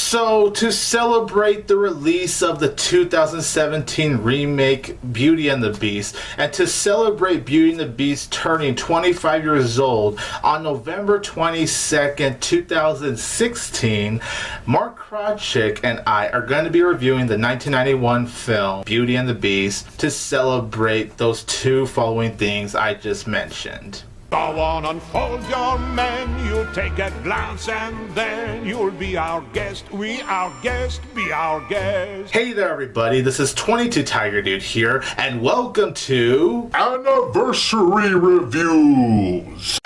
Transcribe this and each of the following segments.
So, to celebrate the release of the 2017 remake Beauty and the Beast, and to celebrate Beauty and the Beast turning 25 years old on November 22nd, 2016, Mark Krawczyk and I are going to be reviewing the 1991 film Beauty and the Beast to celebrate those two following things I just mentioned. Go on, unfold your menu, take a glance, and then you'll be our guest. We our guest, be our guest. Hey there, everybody. This is 22 Tiger Dude here, and welcome to Anniversary Reviews,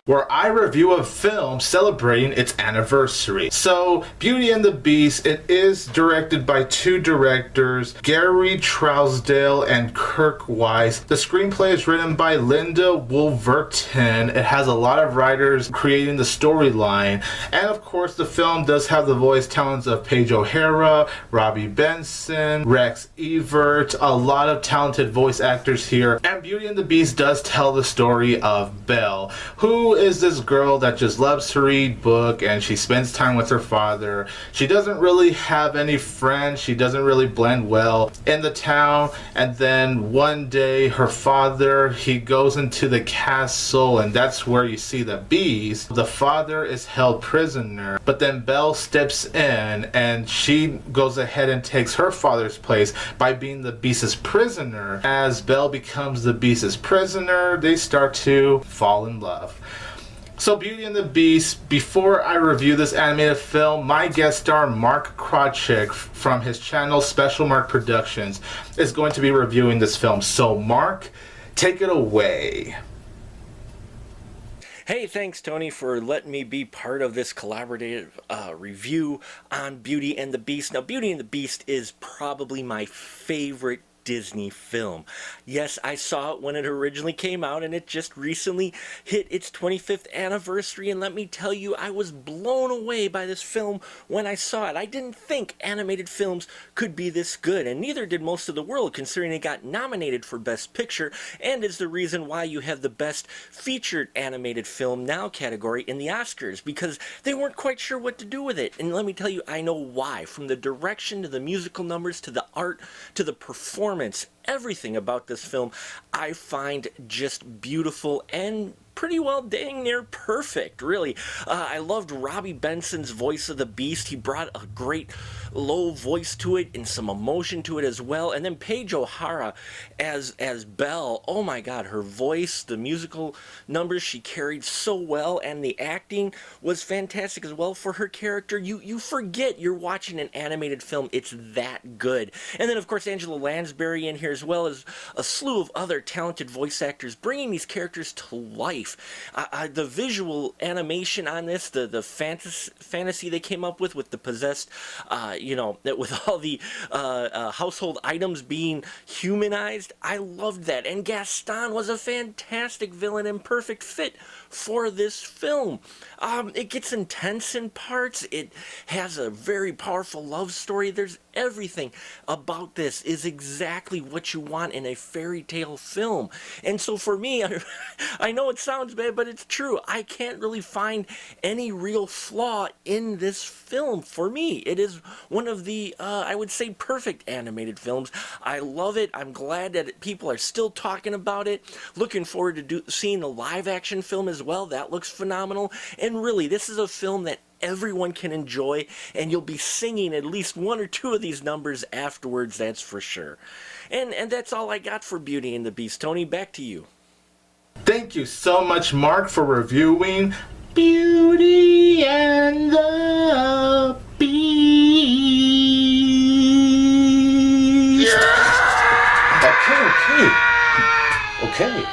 where I review a film celebrating its anniversary. So, Beauty and the Beast, it is directed by two directors, Gary Trousdale and Kirk Wise. The screenplay is written by Linda Woolverton. It has a lot of writers creating the storyline. And of course, the film does have the voice talents of Paige O'Hara, Robbie Benson, Rex Evert, a lot of talented voice actors here. And Beauty and the Beast does tell the story of Belle, who is this girl that just loves to read book and she spends time with her father. She doesn't really have any friends. She doesn't really blend well in the town. And then one day her father, he goes into the castle, and that's where you see the Beast. The father is held prisoner, but then Belle steps in and she goes ahead and takes her father's place by being the Beast's prisoner. As Belle becomes the Beast's prisoner, they start to fall in love. So, Beauty and the Beast, before I review this animated film, my guest star Mark Krawczyk from his channel Special Mark Productions is going to be reviewing this film. So, Mark, take it away. Hey, thanks Tony for letting me be part of this collaborative review on Beauty and the Beast. Now, Beauty and the Beast is probably my favorite Disney film. Yes, I saw it when it originally came out, and it just recently hit its 25th anniversary, and let me tell you, I was blown away by this film when I saw it. I didn't think animated films could be this good, and neither did most of the world, considering it got nominated for Best Picture, and is the reason why you have the Best Featured Animated Film Now category in the Oscars, because they weren't quite sure what to do with it. And let me tell you, I know why. From the direction to the musical numbers to the art to the performance, everything about this film I find just beautiful and pretty well dang near perfect, really. I loved Robbie Benson's voice of the Beast. He brought a great low voice to it and some emotion to it as well. And then Paige O'Hara as Belle. Oh my God, her voice, the musical numbers she carried so well, and the acting was fantastic as well for her character. You forget you're watching an animated film. It's that good. And then of course Angela Lansbury in here, as well as a slew of other talented voice actors bringing these characters to life. The visual animation on this, the fantasy they came up with the possessed, with all the household items being humanized, I loved that. And Gaston was a fantastic villain and perfect fit for this film. It gets intense in parts. It has a very powerful love story. There's everything about this is exactly what you want in a fairy tale film. And so for me, I know it sounds bad, but it's true. I can't really find any real flaw in this film. For me, it is one of the, I would say, perfect animated films. I love it. I'm glad that people are still talking about it. Looking forward to seeing the live action film as well. That looks phenomenal. And really, this is a film that everyone can enjoy, and you'll be singing at least one or two of these numbers afterwards, that's for sure. And that's all I got for Beauty and the Beast. Tony, back to you. Thank you so much, Mark, for reviewing Beauty and the Beast. Yeah. Okay.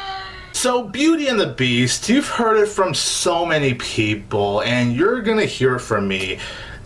So, Beauty and the Beast, you've heard it from so many people, and you're gonna hear it from me.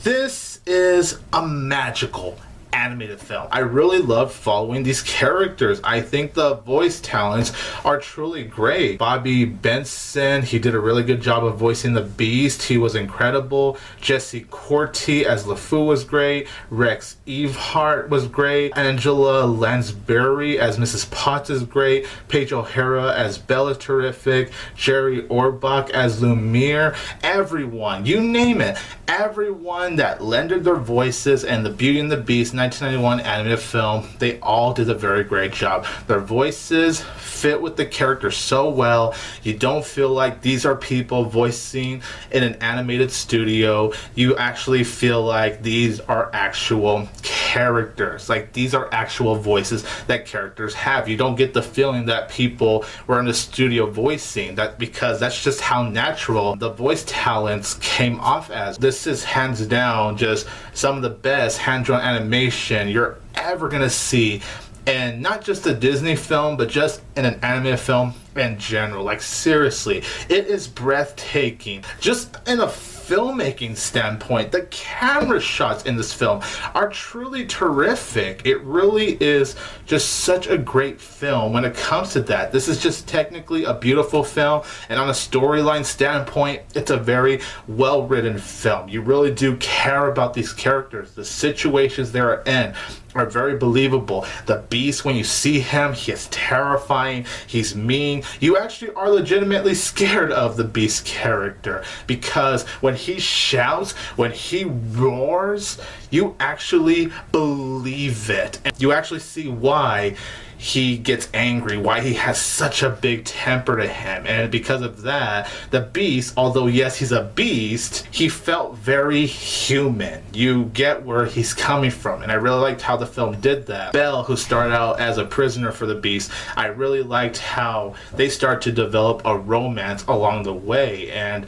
This is a magical animated film. I really loved following these characters. I think the voice talents are truly great. Bobby Benson, he did a really good job of voicing the Beast. He was incredible. Jesse Corti as LeFou was great. Rex Evehart was great. Angela Lansbury as Mrs. Potts is great. Paige O'Hara as Bella terrific. Jerry Orbach as Lumiere. Everyone, you name it, everyone that lended their voices in the Beauty and the Beast 1991 animated film, they all did a very great job. Their voices fit with the character so well. You don't feel like these are people voicing in an animated studio. You actually feel like these are actual characters. Like, these are actual voices that characters have. You don't get the feeling that people were in the studio voicing that, because that's just how natural the voice talents came off as. This is hands down just some of the best hand-drawn animation you're ever gonna see, and not just a Disney film, but just in an animated film in general. Like, seriously, it is breathtaking. Just in a filmmaking standpoint, the camera shots in this film are truly terrific. It really is just such a great film when it comes to that. This is just technically a beautiful film, and on a storyline standpoint, it's a very well written film. You really do care about these characters. The situations they're in are very believable. The Beast, when you see him, he is terrifying, he's mean. You actually are legitimately scared of the Beast character, because when he shouts, when he roars, you actually believe it. And you actually see why he gets angry, why he has such a big temper to him. And because of that, the Beast, although yes, he's a beast, he felt very human. You get where he's coming from, and I really liked how the film did that. Belle, who started out as a prisoner for the Beast, I really liked how they start to develop a romance along the way, and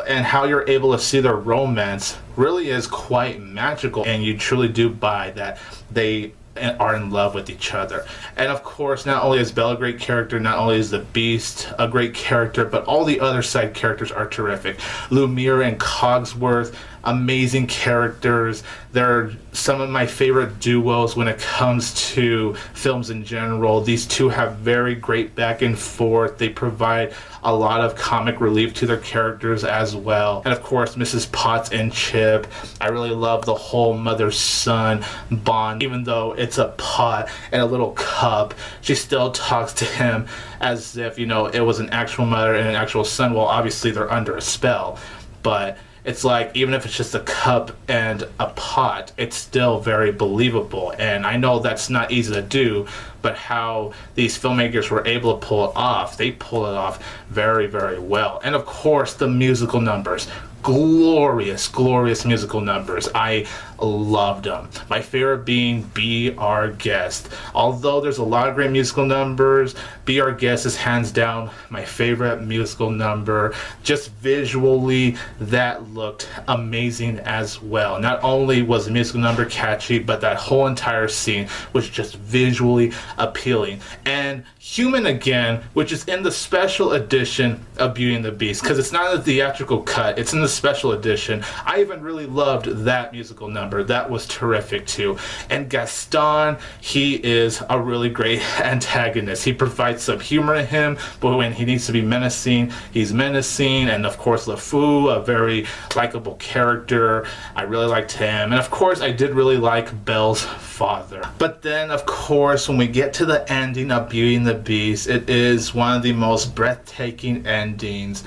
how you're able to see their romance really is quite magical, and you truly do buy that they are in love with each other. And of course, not only is Belle a great character, not only is the Beast a great character, but all the other side characters are terrific. Lumiere and Cogsworth, amazing characters. They're some of my favorite duos when it comes to films in general. These two have very great back and forth. They provide a lot of comic relief to their characters as well. And of course, Mrs. Potts and Chip. I really love the whole mother-son bond. Even though it's a pot and a little cup, she still talks to him as if, you know, it was an actual mother and an actual son. Well, obviously they're under a spell, but it's like, even if it's just a cup and a pot, it's still very believable. And I know that's not easy to do, but how these filmmakers were able to pull it off, they pull it off very, very well. And of course, the musical numbers. Glorious, glorious musical numbers. I loved them. My favorite being Be Our Guest. Although there's a lot of great musical numbers, Be Our Guest is hands down my favorite musical number. Just visually, that looked amazing as well. Not only was the musical number catchy, but that whole entire scene was just visually appealing. And Human Again, which is in the special edition of Beauty and the Beast, because it's not a theatrical cut, it's in the special edition. I even really loved that musical number. That was terrific too. And Gaston, he is a really great antagonist. He provides some humor in him, but when he needs to be menacing, he's menacing. And of course, LeFou, a very likable character. I really liked him. And of course, I did really like Belle's father. But then, of course, when we get to the ending of Beauty and the Beast, it is one of the most breathtaking endings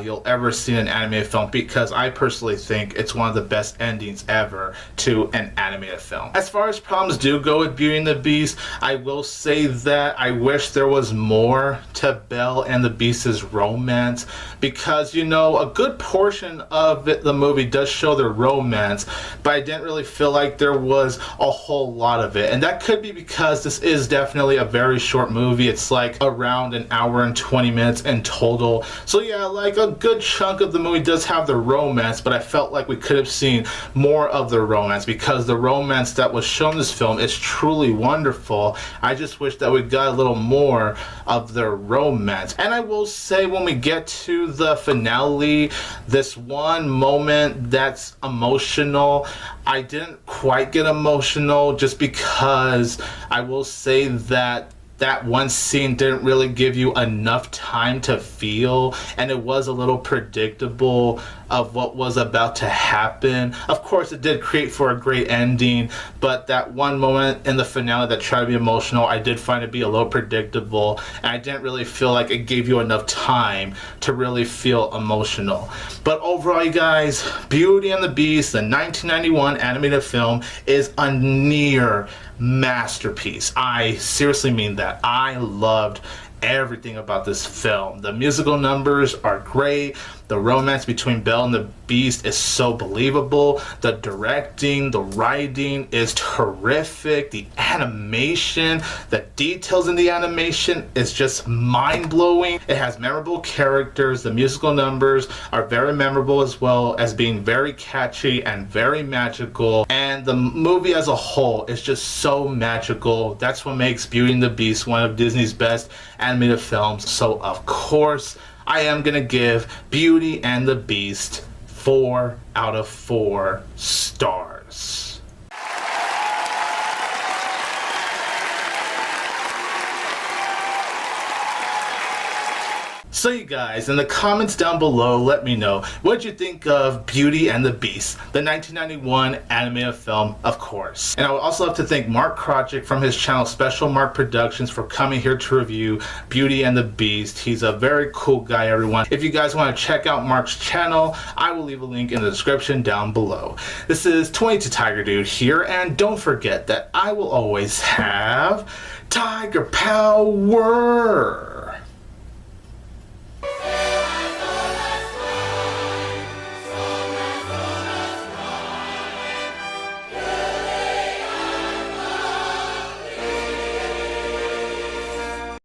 you'll ever see in an animated film, because I personally think it's one of the best endings ever to an animated film. As far as problems do go with Beauty and the Beast, I will say that I wish there was more to Belle and the Beast's romance, because, you know, a good portion of the movie does show their romance, but I didn't really feel like there was a whole lot of it. And that could be because this is definitely a very short movie. It's like around an hour and 20 minutes in total. So yeah, like like a good chunk of the movie does have the romance, but I felt like we could have seen more of the romance, because the romance that was shown in this film is truly wonderful. I just wish that we got a little more of the romance. And I will say, when we get to the finale, this one moment that's emotional, I didn't quite get emotional, just because I will say that one scene didn't really give you enough time to feel, and it was a little predictable of what was about to happen. Of course, it did create for a great ending, but that one moment in the finale that tried to be emotional, I did find it to be a little predictable, and I didn't really feel like it gave you enough time to really feel emotional. But overall, you guys, Beauty and the Beast, the 1991 animated film, is a near masterpiece. I seriously mean that. I loved everything about this film. The musical numbers are great. The romance between Belle and the Beast is so believable. The directing, the writing is terrific. The animation, the details in the animation is just mind-blowing. It has memorable characters. The musical numbers are very memorable, as well as being very catchy and very magical. And the movie as a whole is just so magical. That's what makes Beauty and the Beast one of Disney's best animated films. So of course, I am going to give Beauty and the Beast 4 out of 4 stars. So you guys, in the comments down below, let me know what you think of Beauty and the Beast, the 1991 animated film, of course. And I would also love to thank Mark Krojcik from his channel Special Mark Productions for coming here to review Beauty and the Beast. He's a very cool guy, everyone. If you guys want to check out Mark's channel, I will leave a link in the description down below. This is 22 Tiger Dude here, and don't forget that I will always have Tiger Power!